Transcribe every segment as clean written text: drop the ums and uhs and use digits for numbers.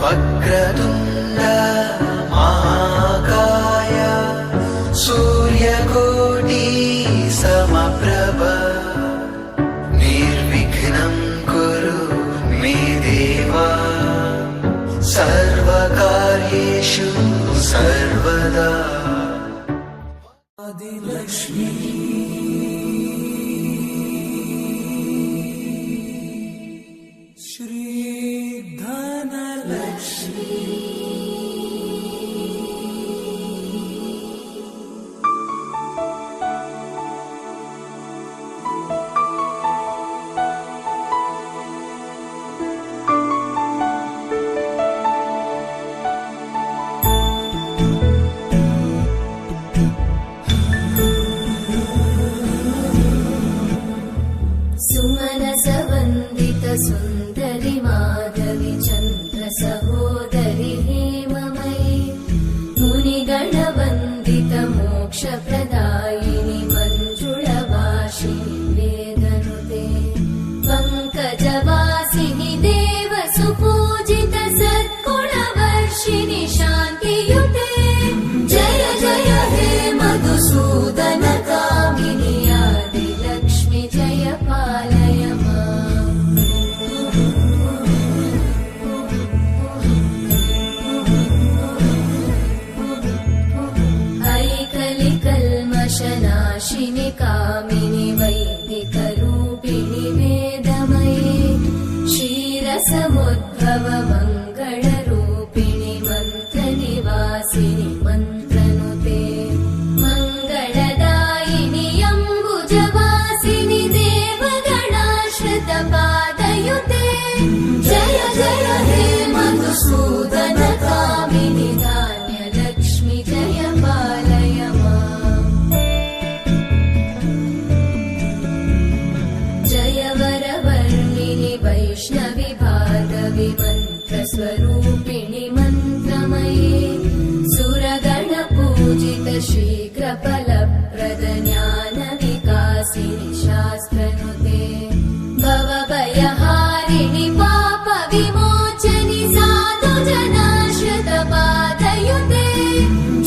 वक्रतुण्ड महाकाय सूर्यकोटि समप्रभ निर्विघ्नं कुरु मे देव सर्वकार्येषु सर्वदा। आदिलक्ष्मी श्री धनलक्ष्मी सुन्दरि माधवी चन्द्र सहोदरि हेममयी मुनिगणवन्दित मोक्षप्रदायिनि मञ्जुळभाषिणि वेदनुते पङ्कजवासिनि देव सुपूजित सद्गुणवर्षिणि शान्तियुते जय जय हे मधुसूदन कामिनि आदिलक्ष्मि जय पालय नाशिनि कामिनि वैदिकरूपिणि वेदमये क्षीरसमुद्भव मङ्गलरूपिणि मन्त्रनिवासिनि मन्त्रनुते मङ्गलदायिनि अम्बुजवासिनि देवगणाश्रितपादयुते जय जय हे मधुसूदन कामिनि धान्यलक्ष्मि जय पालय वैष्णवि भार्गवि मन्त्रस्वरूपिणि मन्त्रमये सुरगणपूजित शीघ्रफलप्रद ज्ञानविकासिनि शास्त्रनुते भवभयहारिणि पापविमोचनि साधुजनाश्रितपादयुते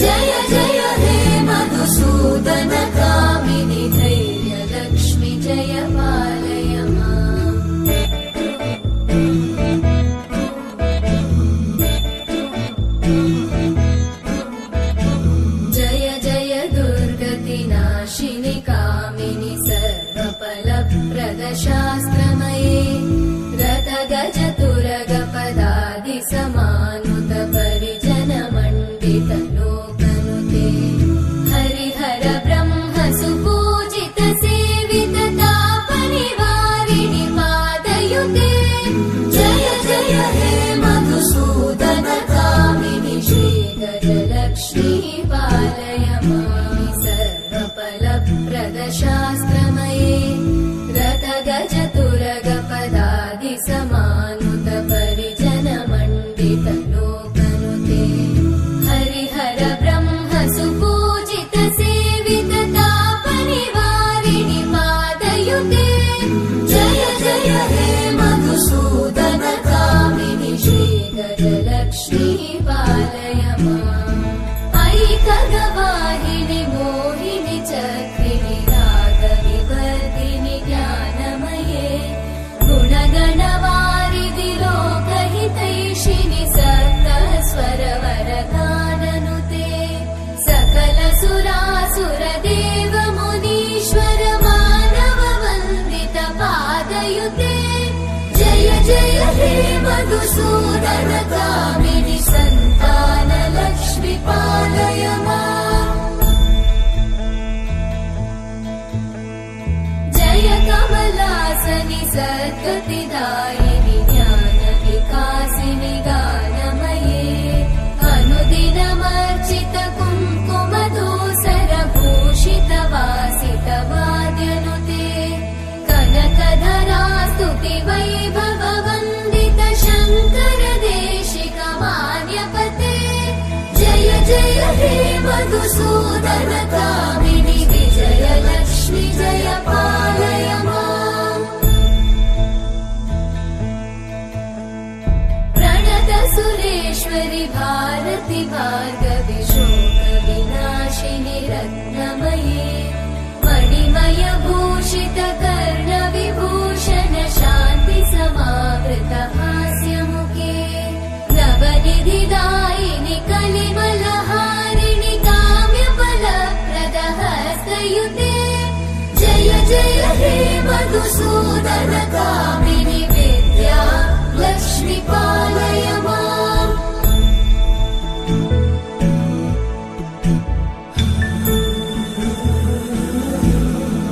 जय जय हे मधुसूदन कामिनि धैर्यलक्ष्मि जय पालय नाशिनि कामिनि सर्वफलप्रदशास्त्रमये रथगजतुरगपदादि समानुत परिजनमण्डित लोकनुते हरिहर ब्रह्म सुपूजित सेवित तापनिवारिणि पादयुते जय जय हे मधुसूदन कामिनि श्रीगजलक्ष्मी पालय सर्वफलप्रदशास्त्रमये रथगजतुरगपदादि समानुत परिजनमण्डित लोकनुते हरिहर ब्रह्म सुपूजित सेवित तापनिवारिणि पादयुते जय जय हे मधुसूदन कामिनि श्रीगजलक्ष्मी पालय ऐकगवाहिनि मोहिनि चक्रिणि रागविवर्धिनि ज्ञानमये गुणगणवारिधि लोकहितैषिणि सप्तस्वरवरगाननुते सकलसुरासुरदेव मुनीश्वर मानववन्दित पादयुते जय जय हे मधुसूदन कामिनि सन्तानलक्ष्मि पालय जय कमलासनि सद्गतिदायिनि ज्ञानविकासिनि गानमये अनुदिनमर्चित कुङ्कुमधूसरभूषित वासित वाद्यनुते कनकधरा स्तुति वैभव वन्दित शङ्कर देशिका सर्वेश्वरि भारति भार्गवि शोकविनाशिनि रत्नमये मणिमय भूषित कर्णविभूषण शान्ति समावृत हास्यमुखे नवनिधिदायिनि कलिमलहारिणि काम्यफलप्रद हस्तयुते जय जय हे मधुसूदन